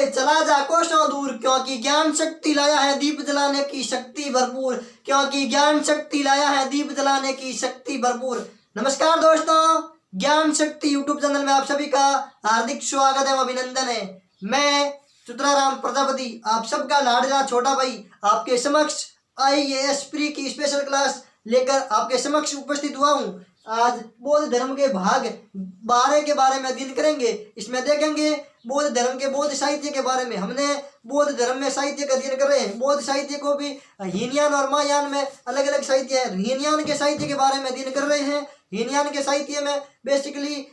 चला जा कोसों दूर, क्योंकि ज्ञान शक्ति लाया है दीप जलाने की शक्ति भरपूर, क्योंकि ज्ञान शक्ति लाया है दीप जलाने की शक्ति भरपूर। नमस्कार दोस्तों, ज्ञान शक्ति यूट्यूब चैनल में आप सभी का हार्दिक स्वागत है, अभिनंदन है। मैं चित्राराम प्रजापति, आप सबका लाडला छोटा भाई, आपके समक्ष IAS प्री की स्पेशल क्लास लेकर आपके समक्ष उपस्थित हुआ हूँ। आज बौद्ध धर्म के भाग 12 के बारे में अध्ययन करेंगे। इसमें देखेंगे बौद्ध धर्म के बौद्ध साहित्य के बारे में। हमने बौद्ध धर्म में साहित्य का अध्ययन कर रहे हैं। बौद्ध साहित्य को भी हीनयान और महायान में अलग अलग साहित्य है। हीनयान के साहित्य के बारे में अध्ययन कर रहे हैं। हीनयान के साहित्य में बेसिकली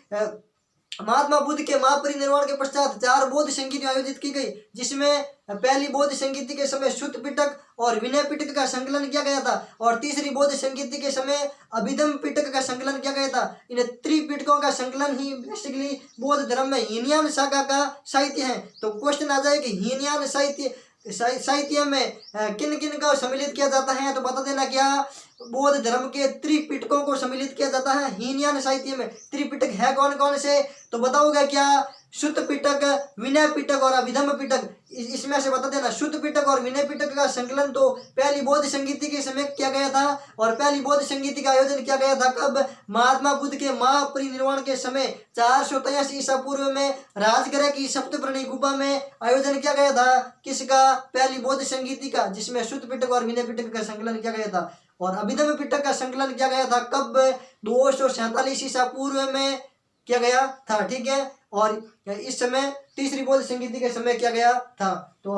महात्मा बुद्ध के महापरिनिर्वाण के पश्चात 4 बौद्ध संगीति आयोजित की गई, जिसमें पहली बौद्ध संगीति के समय शुद्ध पिटक और विनय पिटक का संकलन किया गया था, और तीसरी बौद्ध संगीति के समय अभिधम पिटक का संकलन किया गया था। इन त्रिपिटकों का संकलन ही बेसिकली बौद्ध धर्म में हीनयान शाखा का साहित्य है। तो क्वेश्चन आ जाए कि हीनयान साहित्य में किन किन का सम्मिलित किया जाता है, तो बता देना क्या बौद्ध धर्म के त्रिपिटकों को सम्मिलित किया जाता है हीनयान साहित्य में। त्रिपिटक है कौन कौन से, तो बताओगे क्या शुद्ध पिटक, विनय पिटक और अभिधम्म पिटक। इसमें से बता देना शुद्ध पिटक और विनय पिटक का संकलन तो पहली बौद्ध संगीति के समय किया गया था, और पहली बौद्ध संगीति का आयोजन किया गया था कब, महात्मा बुद्ध के महापरिनिर्वाण के समय 483 ईसा पूर्व में राजगृह की सप्तपर्णी गुफा में आयोजन किया गया था। किसका, पहली बौद्ध संगीति का, जिसमें शुद्ध पिटक और विनय पिटक का संकलन किया गया था। और अभिधम्म पिटक का संकलन किया गया था कब, 247 ईसा पूर्व में किया गया था। ठीक है, और इस समय तीसरी बौद्ध संगीति के समय किया गया था। तो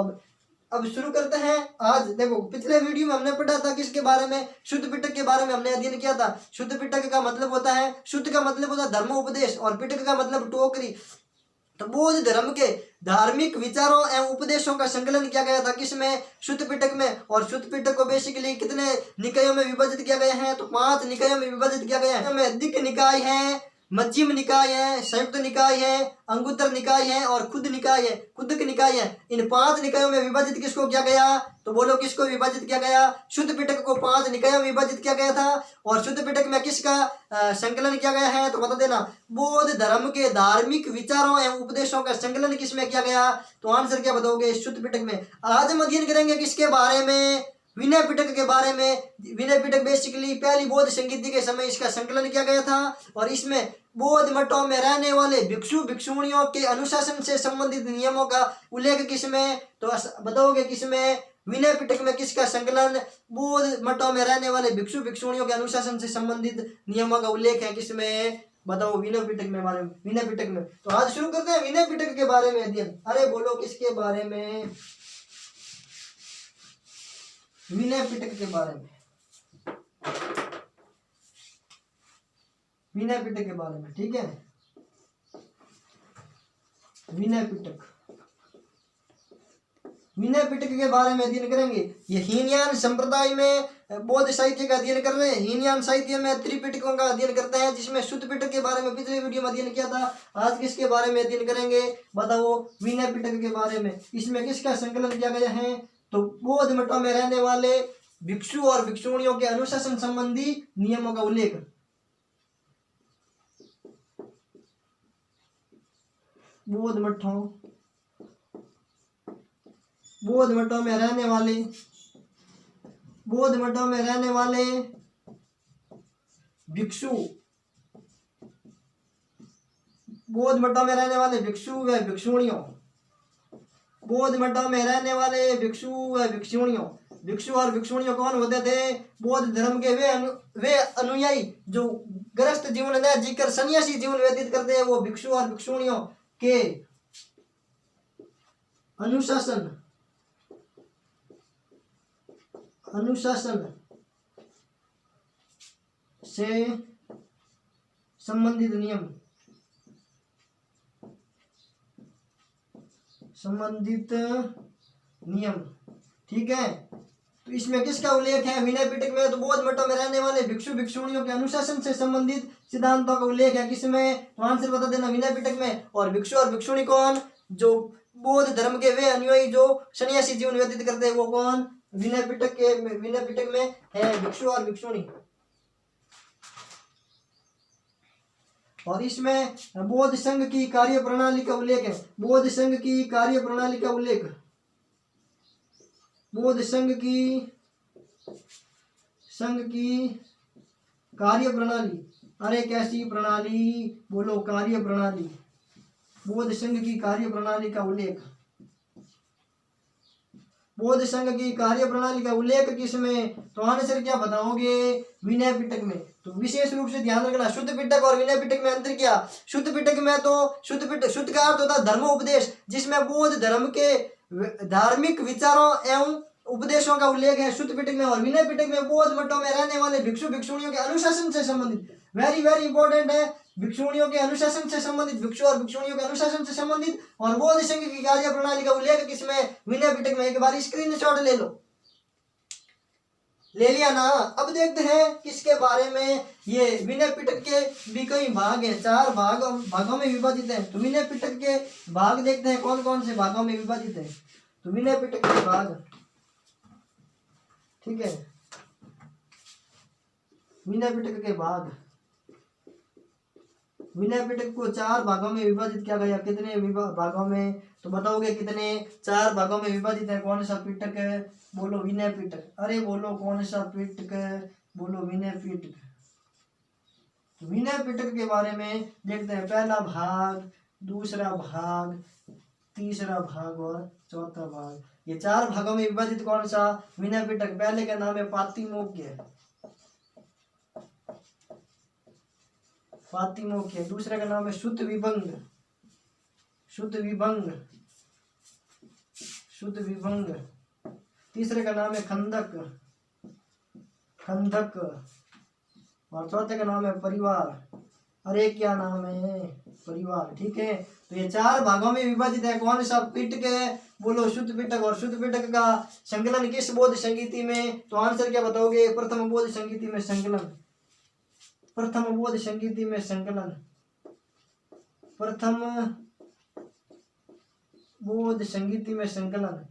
अब शुरू करते हैं। आज देखो, पिछले वीडियो में हमने पढ़ा था किसके बारे में, शुद्ध पिटक के बारे में हमने अध्ययन किया था। शुद्ध पिटक का मतलब होता है, शुद्ध का मतलब होता है धर्मोपदेश, और पिटक का मतलब टोकरी। तो बौद्ध धर्म के धार्मिक विचारों एवं उपदेशों का संकलन किया गया था किसमें, शुद्ध पिटक में। और शुद्ध पिटक को बेसिकली कितने निकायों में विभाजित किया गया है, तो 5 निकायों में विभाजित किया गया है। दिक् निकाय है, मध्यम निकाय है, संयुक्त निकाय है, अंगुत्तर निकाय है और खुद निकाय है, खुदक निकाय है। इन 5 निकायों में विभाजित किसको किया गया, तो बोलो किसको विभाजित किया गया, शुद्ध पिटक को 5 निकायों में विभाजित किया गया था। और शुद्ध पिटक में किसका संकलन किया गया है, तो बता देना बौद्ध धर्म के धार्मिक विचारों एवं उपदेशों का संकलन किसमें किया गया, तो आंसर क्या बताओगे, शुद्ध पिटक में। आज हम अध्ययन करेंगे किसके बारे में, विनय पिटक के बारे में। विनय पिटक बेसिकली पहली बौद्ध संगीति के समय इसका संकलन किया गया था, और इसमें बौद्ध मठों में रहने वाले भिक्षु भिक्षुणियों के अनुशासन से संबंधित नियमों का उल्लेख किसमें, तो बताओगे किसमें, विनय पिटक में। किसका संकलन, बौद्ध मठों में रहने वाले भिक्षु भिक्षुणियों के अनुशासन से संबंधित नियमों का उल्लेख है किसमें, बताओ विनय पिटक में बारे में, विनय पिटक में। तो आज शुरू करते हैं विनय पिटक के बारे में अध्ययन। अरे बोलो किसके बारे में, विनय पिटक के बारे में, विनय पिटक के बारे में। ठीक है, विनय पिटक, विनय पिटक के बारे में अध्ययन करेंगे। ये हीनयान संप्रदाय में बौद्ध साहित्य का अध्ययन कर रहे हैं। हीनयान साहित्य में त्रिपिटकों का अध्ययन करते हैं, जिसमें शुद्ध पिटक के बारे में पिछले वीडियो में अध्ययन किया था। आज किसके बारे में अध्ययन करेंगे, बताओ विनय पिटक के बारे में। इसमें किसका संकलन किया गया है, तो बौद्ध मठों में रहने वाले भिक्षु और भिक्षुणियों के अनुशासन संबंधी नियमों का उल्लेख। बौद्ध मठों में रहने वाले, बौद्ध मठों में रहने वाले भिक्षु, बौद्ध मठों में रहने वाले भिक्षु व भिक्षुणियों, बौद्ध मठों में रहने वाले भिक्षु व भिक्षुणियों। भिक्षु और भिक्षुणियों कौन होते थे, बौद्ध धर्म के वे अनुयायी जो गृहस्थ जीवन न जीकर सन्यासी जीवन व्यतीत करते हैं, वो भिक्षु और भिक्षुणियों के अनुशासन से संबंधित नियम। ठीक है, तो इसमें किसका उल्लेख है, विनय पिटक में। तो बौद्ध मठों में रहने वाले भिक्षु भिक्षुणियों के अनुशासन से संबंधित सिद्धांतों का उल्लेख है किसमें, तो आंसर बता देना विनय पिटक में। और भिक्षु और भिक्षुणी कौन, जो बौद्ध धर्म के वे अनुयायी जो सन्यासी जीवन व्यतीत करते हैं, वो कौन, विनय पिटक में है भिक्षु और भिक्षुणी। और इसमें बौद्ध संघ की कार्य प्रणाली का उल्लेख है। बौद्ध संघ की कार्य प्रणाली का उल्लेख, बौद्ध संघ की कार्य प्रणाली। अरे कैसी प्रणाली, बोलो कार्य प्रणाली। बौद्ध संघ की कार्य प्रणाली का उल्लेख, बौद्ध संघ की कार्य प्रणाली का उल्लेख किसमें, तो आंसर क्या बताओगे, विनय पिटक में। तो विशेष रूप से ध्यान रखना, शुद्ध पिटक और विनय पिटक में अंतर क्या। शुद्ध पिटक में तो शुद्ध का अर्थ होता है धर्मोपदेश, जिसमें बौद्ध धर्म के धार्मिक विचारों एवं उपदेशों का उल्लेख है शुद्ध पिटक में। और विनय पिटक में बौद्ध मठों में रहने वाले भिक्षु भिक्षुणियों के अनुशासन से संबंधित, वेरी वेरी इंपॉर्टेंट है, भिक्षुणियों के अनुशासन से संबंधित, भिक्षु और भिक्षुणियों के अनुशासन से संबंधित और बौद्ध संघ की कार्य प्रणाली का उल्लेख किसमें, विनय पिटक में। एक बार स्क्रीनशॉट ले लो, ले लिया ना। अब देखते हैं किसके बारे में, ये विनय पिटक के भी कई भाग हैं, 4 भागों में विभाजित है। तो विनय पिटक के भाग देखते हैं कौन कौन से भागों में विभाजित है। तो विनय पिटक के भाग, ठीक है, विनय पिटक के भाग, विनय पिटक को 4 भागों में विभाजित किया गया। कितने भागों में, तो बताओगे कितने, 4 भागों में विभाजित है। कौन सा पिटक है, बोलो विनय पिटक। अरे बोलो कौन सा पिटक है, बोलो विनय पिटक। तो विनय पिटक के बारे में देखते हैं, पहला भाग, दूसरा भाग, तीसरा भाग और चौथा भाग। ये 4 भागों में विभाजित कौन सा, विनय पिटक। पहले का नाम है पातिमोक्य, पातिमोक्य। दूसरे का नाम है शुद्ध विभंग, शुद्ध विभंग, शुद्ध विभंग। तीसरे का नाम है खंडक, खंडक। और चौथे का नाम है परिवार। अरे क्या नाम है, परिवार, ठीक है। तो ये 4 भागों में विभाजित है। कौन सा पिटक है, बोलो शुद्ध पिटक। और शुद्ध पिटक का संकलन किस बौद्ध संगीति में, तो आंसर क्या बताओगे, प्रथम बौद्ध संगीति में संकलन, प्रथम बौद्ध संगीति में संकलन, प्रथम बौद्ध संगीति में संकलन,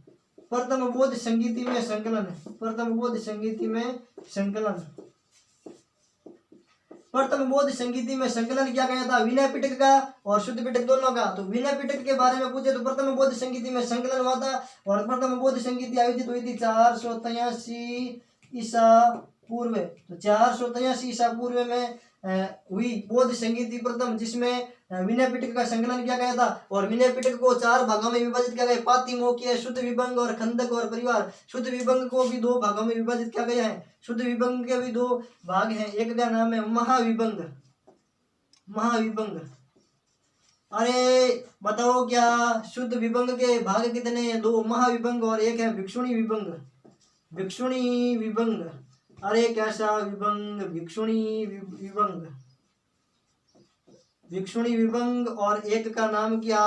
प्रथम बौद्ध संगीति में संकलन, प्रथम बौद्ध संगीति में संकलन, प्रथम बौद्ध संगीति में संकलन किया गया था विनय पिटक का और शुद्ध पिटक दोनों का। तो विनय पिटक के बारे में पूछे तो प्रथम बौद्ध संगीति में संकलन हुआ था और प्रथम बौद्ध संगीति आयोजित हुई थी 483 ईसा पूर्व। तो 483 ईसा पूर्व में हुई बौद्ध संगीति प्रथम, जिसमें विनय पिटक का संकलन किया गया था। और विनय पिटक को 4 भागों में विभाजित किया गया, पातिमोक्य, शुद्ध विभंग और खंडक और परिवार। शुद्ध विभंग को भी 2 भागों में विभाजित किया गया है। शुद्ध विभंग के भी 2 भाग हैं, एक का नाम है महाविभंग, महाविभंग। अरे बताओ क्या, शुद्ध विभंग के भाग कितने हैं, 2 महाविभंग और एक है भिक्षुणी विभंग, भिक्षुणी विभंग। अरे कैसा विभंग, भिक्षुणी विभंग, भिक्षुणी विभंग। और एक का नाम क्या,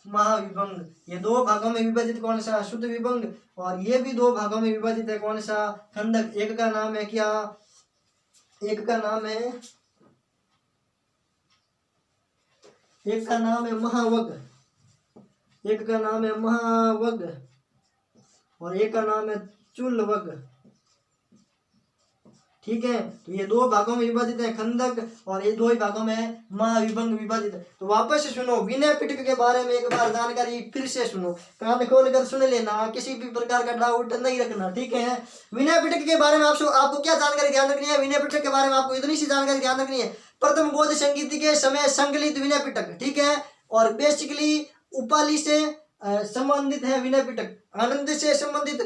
महाविभंग। ये 2 भागों में विभाजित कौन सा, शुद्ध विभंग। और ये भी 2 भागों में विभाजित है, कौन सा, खंडक। एक का नाम है क्या, एक का नाम है, एक का नाम है महावग, एक का नाम है महावग और एक का नाम है चुल्लवग, ठीक है। तो ये 2 भागों में विभाजित है, खंडक, और ये 2 ही भागों में महाविभंग विभाजित है। तो वापस से सुनो, विनय पिटक के बारे में एक बार जानकारी फिर से सुनो, कान खोल कर सुन लेना, किसी भी प्रकार का डाउट नहीं रखना, ठीक है। विनय पिटक के बारे में आपको क्या जानकारी ध्यान रखनी है, विनय पिटक के बारे में आपको इतनी सी जानकारी ध्यान रखनी है, प्रथम बौद्ध संगीति के समय संकलित विनय पिटक, ठीक है। और बेसिकली उपालि से संबंधित है विनय पिटक, आनंद से संबंधित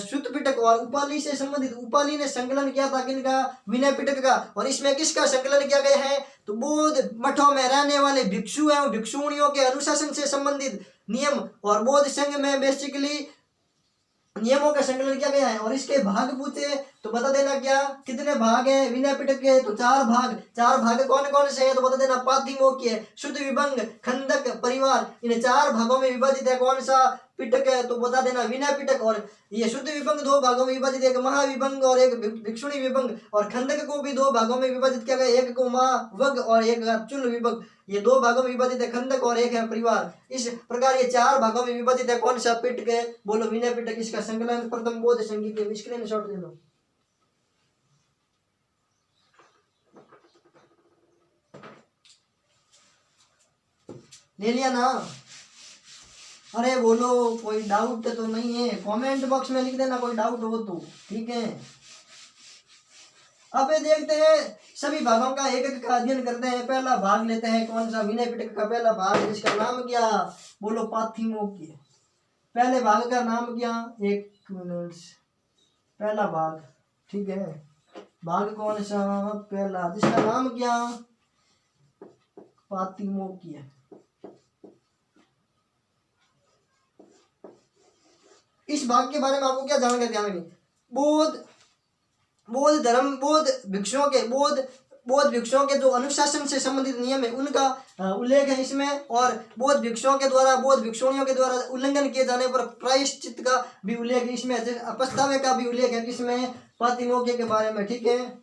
शुद्ध पिटक और उपालि से संबंधित। उपालि ने संकलन किया था किनका, विनय पिटक का। और इसमें किसका संकलन किया गया है, तो बौद्ध मठों में रहने वाले भिक्षु एवं भिक्षुणियों के अनुशासन से संबंधित नियम और बौद्ध संघ में बेसिकली नियमों का संकलन किया गया है। और इसके भाग पूछे तो बता देना क्या, कितने भाग है विनय पिटक के, तो 4 भाग। 4 भाग कौन कौन से हैं, तो बता देना पातिमोक्य, शुद्ध विभंग, खंडक, परिवार। इन 4 भागों में विभाजित है कौन सा पिटक है, तो बता देना विनय पिटक। और ये शुद्ध विभंग 2 भागों में विभाजित है, एक महाविभंग और एक भिक्षुणी विभंग। और खंडक को भी 2 भागों में विभाजित किया गया, एक को महावग और एक चुल विभंग। ये 2 भागों में विभाजित है, खंडक और एक है परिवार। इस प्रकार ये 4 भागों में विभाजित है, कौन सा पिटक है, बोलो विनय पिटक। इसका संकलन प्रथम बौद्ध संगीति, स्क्रीनशॉट ले लो। ले लिया ना? अरे बोलो, कोई डाउट तो नहीं है? कमेंट बॉक्स में लिख देना कोई डाउट हो तो, ठीक है। अब ये देखते हैं, सभी भागों का एक एक का अध्ययन करते हैं। पहला भाग लेते हैं, कौन सा? विनय पिटक का पहला भाग, जिसका नाम क्या? बोलो, पाथिमोक्य। पहले भाग का नाम क्या? एक मिनट, पहला भाग, ठीक है। भाग कौन सा? पहला, जिसका नाम क्या? पाथिमोक्य। इस भाग के बारे में आपको क्या जानकारी ध्यान रखनी? बौद्ध धर्म, बौद्ध भिक्षुओं के जो अनुशासन से संबंधित नियम है उनका उल्लेख है इसमें। और बौद्ध भिक्षुओं के द्वारा, बौद्ध भिक्षुणियों के द्वारा उल्लंघन किए जाने पर प्रायश्चित का भी उल्लेख है इसमें, पछतावे का भी उल्लेख है इसमें, पातिमोक्य के बारे में, ठीक है।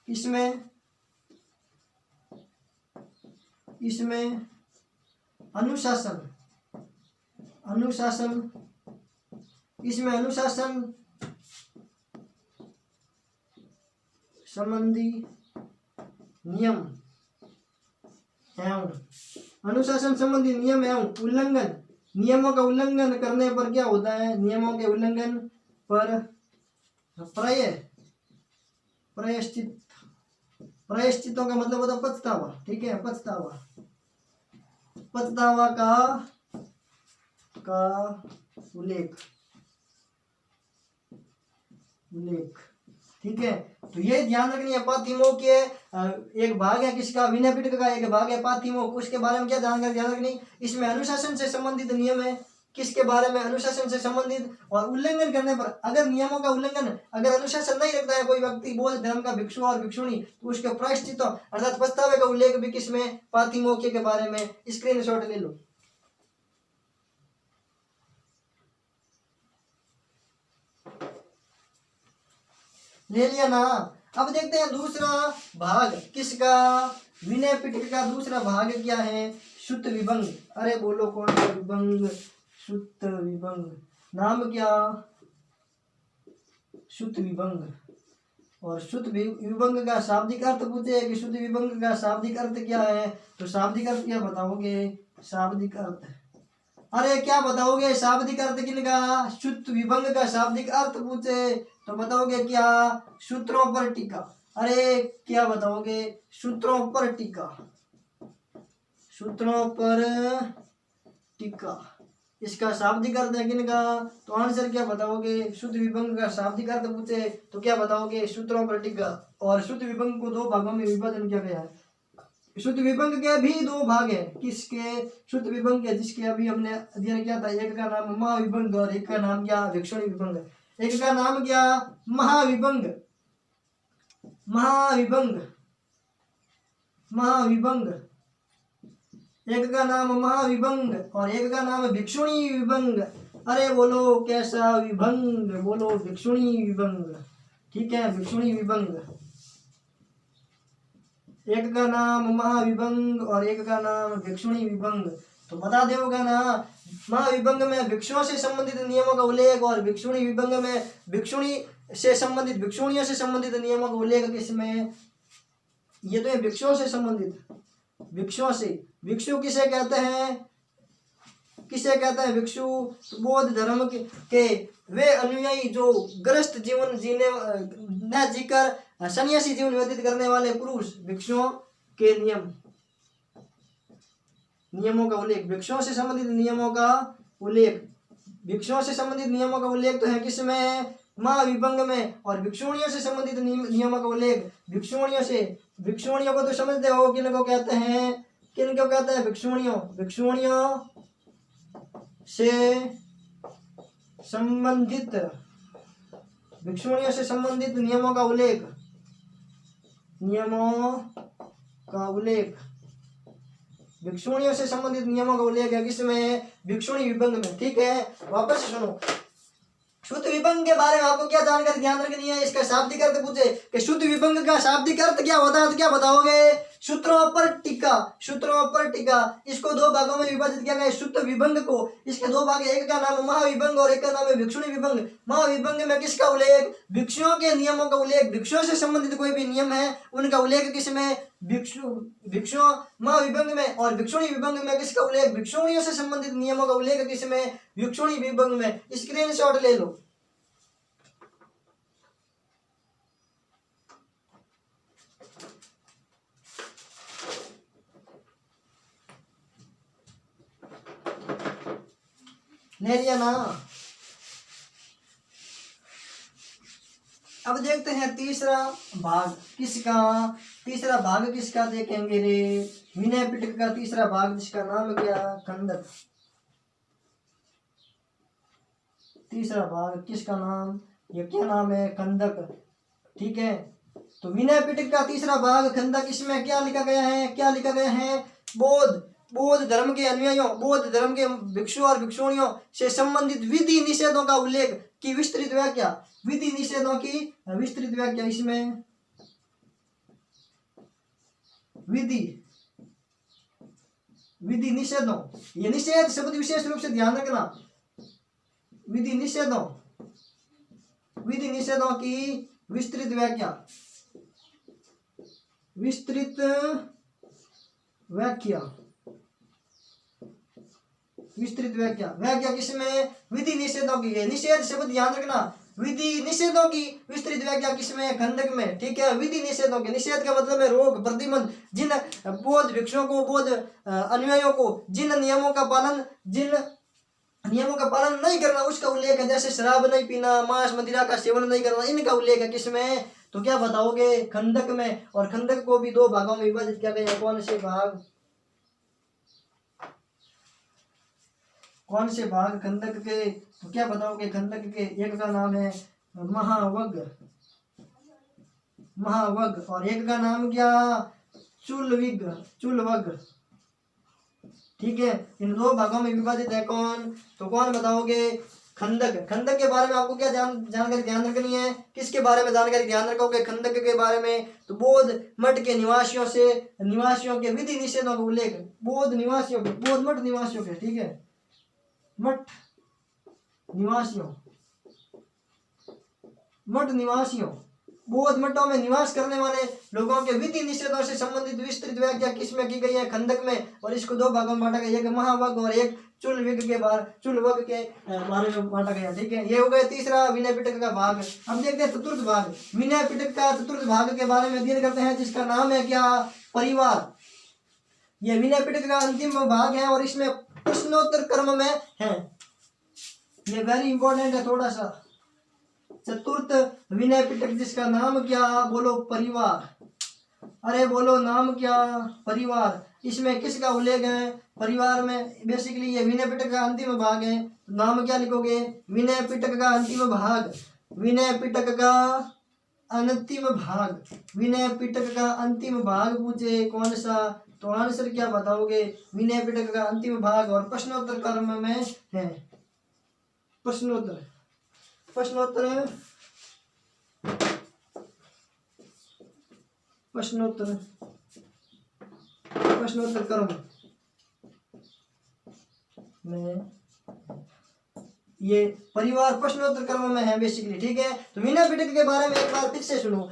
इसमें अनुशासन इसमें अनुशासन संबंधी नियम एवं उल्लंघन, नियमों का उल्लंघन करने पर क्या होता है? नियमों के उल्लंघन पर प्रायश्चितों का मतलब होता है पछतावा, ठीक है। पछतावा का उल्लेख, ठीक है। तो ये ध्यान रखनी है। पाथिमोक्य एक भाग है किसका? विनय पिटक का एक भाग है पाथिमोक्य। उसके बारे में क्या जानकारी ध्यान रखनी? इसमें अनुशासन से संबंधित नियम है। किसके बारे में? अनुशासन से संबंधित। और उल्लंघन करने पर, अगर नियमों का उल्लंघन, अगर अनुशासन नहीं रखता है कोई व्यक्ति, बौद्ध धर्म का भिक्षु और भिक्षुणी, तो उसके प्रायश्चित अर्थात पछतावे का उल्लेख भी किसमें? पाथिमोक्य के बारे में। स्क्रीनशॉट ले लो। ले लिया ना? अब देखते हैं दूसरा भाग किसका? विनय पिटक का दूसरा भाग क्या है? शुद्ध विभंग। अरे बोलो, कौन सा विभंग? शुद्ध विभंग। नाम क्या? शुद्ध विभंग। और शुद्ध विभंग का शाब्दिक अर्थ पूछे कि शुद्ध विभंग का शाब्दिक अर्थ क्या है? तो शाब्दिक अर्थ क्या बताओगे? शाब्दिक अर्थ, अरे क्या बताओगे? शाब्दिक अर्थ किनका? शुद्ध विभंग का शाब्दिक अर्थ पूछे तो बताओगे क्या? सूत्रों पर टीका। अरे क्या बताओगे? सूत्रों पर टीका। इसका शाब्दिक अर्थ है किनका? तो आंसर क्या बताओगे? शुद्ध विभंग का शाब्दिक अर्थ पूछे तो क्या बताओगे? सूत्रों पर टीका। और शुद्ध विभंग को दो भागों में विभाजन किया गया है। शुद्ध विभंग के भी दो भाग है। किसके? शुद्ध विभंग के, जिसके अभी हमने अध्ययन किया था। एक का नाम महाविभंग और एक का नाम क्या? भिक्षुणी विभंग। एक का नाम क्या? महाविभंग। एक का नाम महाविभंग और एक का नाम भिक्षुणी विभंग। अरे बोलो, कैसा विभंग? बोलो, भिक्षुणी विभंग, ठीक है। भिक्षुणी विभंग, एक का नाम महाविभंग और एक का नाम भिक्षुणी विभंग। तो बता दोगे ना? महाविभंग में भिक्षुओं से संबंधित नियमों का उल्लेख और भिक्षुणी विभंग में भिक्षुणियों से संबंधित नियमों का उल्लेख किसमें? ये तो है भिक्षुओं से संबंधित। भिक्षु किसे कहते हैं? भिक्षु बौद्ध धर्म के वे अनुयायी जो गृहस्थ जीवन न जीकर सन्यासी जीवन व्यतीत करने वाले पुरुष। भिक्षुओं के नियमों का उल्लेख, भिक्षुओं से संबंधित नियमों का उल्लेख तो है किसमें? महाविभंग में। और भिक्षुणियों से संबंधित नियमों का उल्लेख, भिक्षुणियों को तो समझते हो किनको कहते हैं? भिक्षुणियों से संबंधित नियमों का उल्लेख, भिक्षुणियों से संबंधित नियमों का उल्लेख है किसमें? भिक्षुणी विभंग में, ठीक है। वापस सुनो, शुद्ध विभंग के बारे में आपको क्या जानकारी ध्यान रखनी है? इसका शाब्दिक अर्थ पूछे कि शुद्ध विभंग का शाब्दिक अर्थ क्या होता है तो क्या बताओगे? सूत्रों पर टिका, सूत्रों पर टिका। इसको दो भागों में विभाजित किया गया है शुद्ध विभंग को। इसके दो भाग, एक का नाम महाविभंग और एक का नाम है भिक्षुणी विभंग। महाविभंग में किसका उल्लेख? भिक्षुओं के नियमों का उल्लेख। भिक्षुओं से संबंधित कोई भी नियम है उनका उल्लेख किसमें? भिक्षुओं महाविभंग में। और भिक्षुणी विभंग में किसका उल्लेख? भिक्षुणियों से संबंधित नियमों का उल्लेख किसमें? भिक्षुणी विभंग में। स्क्रीनशॉट ले लो। ले लिया ना? अब देखते हैं तीसरा भाग किसका? तीसरा भाग किसका देखेंगे रे? विनय पिटक का तीसरा भाग जिसका नाम क्या? खंडक। तीसरा भाग किसका नाम? ये क्या नाम है? खंडक। ठीक है, तो विनय पिटक का तीसरा भाग खंडक। इसमें क्या लिखा गया है? क्या लिखा गया है? बौद्ध धर्म के अनुयायियों, बौद्ध धर्म के भिक्षु और भिक्षुणियों से संबंधित विधि निषेधों का उल्लेख की विस्तृत व्याख्या। विधि निषेधों की विस्तृत व्याख्या। इसमें विधि निषेधों, ये निषेध शब्द विशेष रूप से ध्यान रखना। विधि निषेधों की विस्तृत व्याख्या। विस्तृत व्याख्या किसमें? विधि निषेधों की। निषेध शब्द ध्यान रखना। विधि निषेधों की विस्तृत व्याख्या किसमें? खंडक में। ठीक है, विधि निषेधों के। निषेध का मतलब है रोक, प्रतिबंध। जिन बौद्ध भिक्षुओं को, बौद्ध अनुयायियों को जिन नियमों का पालन नहीं करना उसका उल्लेख है। जैसे शराब नहीं पीना, मांस मदिरा का सेवन नहीं करना, इनका उल्लेख है किसमें? तो क्या बताओगे? खंडक में। और खंडक को भी दो भागों में विभाजित किया गया है। कौन से भाग? कौन से भाग खंडक के? तो क्या बताओगे खंडक के? एक का नाम है महावग और एक का नाम क्या? चुलवग। ठीक है, इन दो भागों में विभाजित है। कौन? तो कौन बताओगे? खंडक। खंडक के बारे में आपको क्या जानकारी ध्यान रखनी है? किसके बारे में जानकारी ध्यान रखोगे? खंडक के बारे में। तो बौद्ध मठ के निवासियों के विधि निषेधों का उल्लेख। बौद्ध मठ निवासियों के। ठीक है, मठ निवासियों, बौद्ध मठों में निवास करने वाले लोगों के विधि निषेधों से संबंधित विस्तृत व्याख्या किसमें की गई है? खंडक में। और इसको दो भागों में बांटा गया, एक महावग और एक चुलवग के बारे में बांटा गया। ठीक है, ये हो गया तीसरा विनय पिटक का भाग। अब देखते हैं चतुर्थ भाग। विनय पिटक का चतुर्थ भाग के बारे में अध्ययन करते हैं, जिसका नाम है क्या? परिवार। ये विनय पिटक का अंतिम भाग है और इसमें प्रश्नोत्तर क्रम में है। ये वेरी इंपॉर्टेंट है थोड़ा सा। चतुर्थ विनय पिटक जिसका नाम क्या? बोलो परिवार। अरे बोलो नाम क्या? परिवार। इसमें किसका उल्लेख है? परिवार में। बेसिकली ये विनय पिटक का अंतिम भाग है। नाम क्या लिखोगे? विनय पिटक का अंतिम भाग। विनय पिटक का अंतिम भाग पूछे कौन सा? तो आंसर क्या बताओगे? विनय पिटक का अंतिम भाग। और प्रश्नोत्तर क्रम में है। प्रश्नोत्तर क्रम में ये परिवार प्रश्नोत्तर क्रम में है बेसिकली। ठीक है, तो विनय पिटक के बारे में एक बार फिर से सुनो।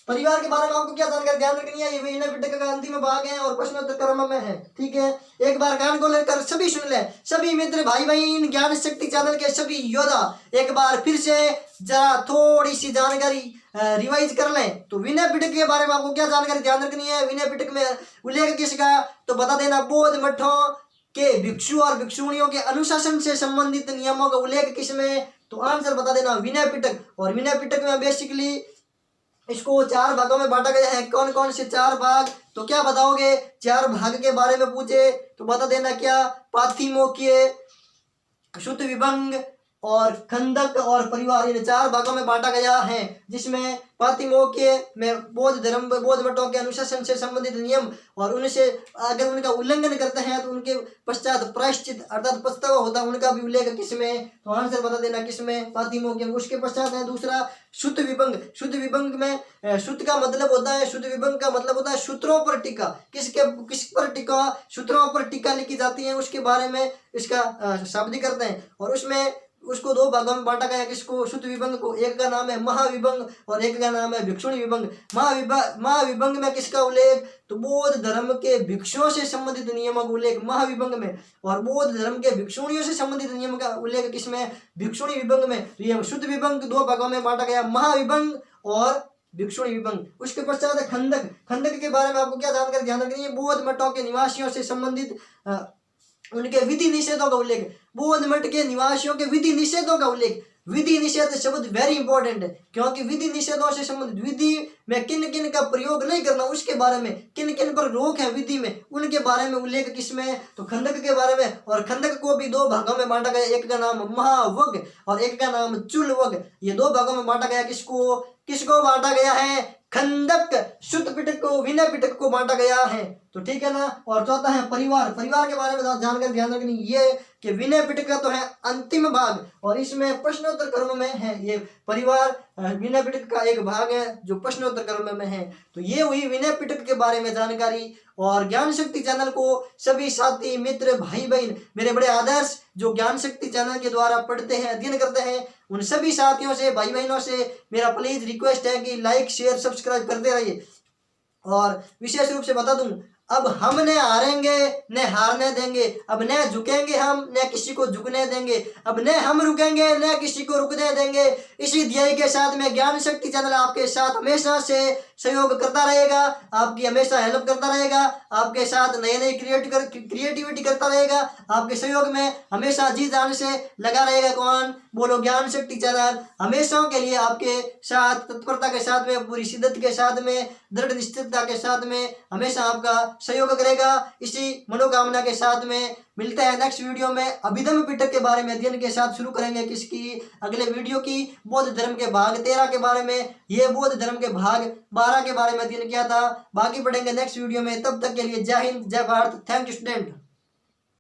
परिवार के बारे में आपको क्या जानकारी ध्यान रखनी है? ये विनय पिटक का अंतिम भाग है और प्रश्नोत्तर क्रम में है। ठीक है, एक बार कान को लेकर सभी सुन ले। सभी मित्र, भाई बहन, ज्ञान शक्ति चैनल के सभी योद्धा एक बार फिर से जरा थोड़ी सी जानकारी रिवाइज कर लें। तो विनय पिटक के बारे में आपको क्या जानकारी ध्यान रखनी है? विनय पिटक में उल्लेख किसका? तो बता देना बौद्ध मठों के भिक्षु और भिक्षुणियों के अनुशासन से संबंधित नियमों का उल्लेख किसमें? तो आंसर बता देना विनय पिटक। और विनय पिटक में बेसिकली इसको 4 भागों में बांटा गया है। कौन कौन से 4 भाग? तो क्या बताओगे? 4 भाग के बारे में पूछे तो बता देना क्या? पाथिमोक्य, शुद्ध विभंग, और खंदक और परिवार, इन 4 भागों में बांटा गया है, जिसमें फातिमों के में बौद्ध मठों के अनुशासन से संबंधित नियम और उनसे अगर उनका उल्लंघन करते हैं तो उनके पश्चात प्रायश्चित अर्थात पछतावा होता है, उनका भी उल्लेख किसमें, तो आंसर बता देना किसमें, फातिमों के। उसके पश्चात है दूसरा शुद्ध विभंग। शुद्ध विभंग में शुद्ध का मतलब होता है, शुद्ध विभंग का मतलब होता है सूत्रों पर टीका। किस पर टीका, सूत्रों पर टीका लिखी जाती है, उसके बारे में इसका शाब्दिक करते हैं। और उसमें उसको 2 भागों में बांटा गया, किसको, शुद्ध विभंग को। एक का नाम है महाविभंग और एक का नाम है भिक्षुणी विभंग। महाविभंग में किसका उल्लेख, तो बौद्ध धर्म के भिक्षुओं से संबंधित नियमों का उल्लेख महाविभंग में, और बौद्ध धर्म के भिक्षुणियों से संबंधित नियम का उल्लेख किसमें, भिक्षुणी विभंग में। ये शुद्ध विभंग 2 भागों में बांटा गया, महाविभंग और भिक्षुणी विभंग। उसके पश्चात खंदक। खंदक के बारे में आपको क्या जानकारी ध्यान रखनी है, बौद्ध मठों के निवासियों से संबंधित उनके विधि निषेधों का उल्लेख, बौद्ध मठ के निवासियों के विधि निषेधों का उल्लेख। विधि निषेध शब्द वेरी इंपॉर्टेंट है, क्योंकि विधि निषेधों से संबंधित, विधि में किन किन का प्रयोग नहीं करना उसके बारे में, किन किन पर रोक है विधि में, उनके बारे में उल्लेख किसमें, तो खंदक के बारे में। और खंदक को भी 2 भागों में बांटा गया, एक का नाम महावग और एक का नाम चुलवग। ये 2 भागों में बांटा गया, किसको बांटा गया है, खंदक। शुद्ध पिटक को, विनय पिटक को बांटा गया है, तो ठीक है ना। और चौथा है परिवार। परिवार के बारे में जानकर ध्यान रखनी ये कि विनय पिटक का तो है अंतिम भाग और इसमें प्रश्नोत्तर क्रम में है। ये परिवार विनय पिटक का एक भाग है जो प्रश्नोत्तर क्रम में है। तो ये हुई विनय पिटक के बारे में जानकारी। और ज्ञान शक्ति चैनल को सभी साथी मित्र भाई बहन, मेरे बड़े आदर्श जो ज्ञान शक्ति चैनल के द्वारा पढ़ते हैं, अध्ययन करते हैं, उन सभी साथियों से, भाई बहनों से मेरा प्लीज रिक्वेस्ट है कि लाइक शेयर सब्सक्राइब करते रहिए। और विशेष रूप से बता दूं, अब हम न हारेंगे न हारने देंगे, अब न झुकेंगे हम न किसी को झुकने देंगे, अब न हम रुकेंगे न किसी को रुकने देंगे। इसी ध्येय के साथ में ज्ञान शक्ति चैनल आपके साथ हमेशा से सहयोग करता रहेगा, आपकी हमेशा हेल्प करता रहेगा, आपके साथ नए नए क्रिएटिविटी करता रहेगा, आपके सहयोग में हमेशा जी जान से लगा रहेगा। कौन, बोलो ज्ञान शक्ति चैनल हमेशा के लिए आपके साथ तत्परता के साथ में, पूरी शिद्दत के साथ में, दृढ़ निश्चितता के साथ में हमेशा आपका सहयोग करेगा। इसी मनोकामना के साथ में मिलते हैं नेक्स्ट वीडियो में। अभिधम्म पिटक के बारे में अध्ययन के साथ शुरू करेंगे किसकी, अगले वीडियो की, बौद्ध धर्म के भाग 13 के बारे में। ये बौद्ध धर्म के भाग 12 के बारे में अध्ययन किया था, बाकी पढ़ेंगे नेक्स्ट वीडियो में। तब तक के लिए जय हिंद, जय भारत। Thank you student.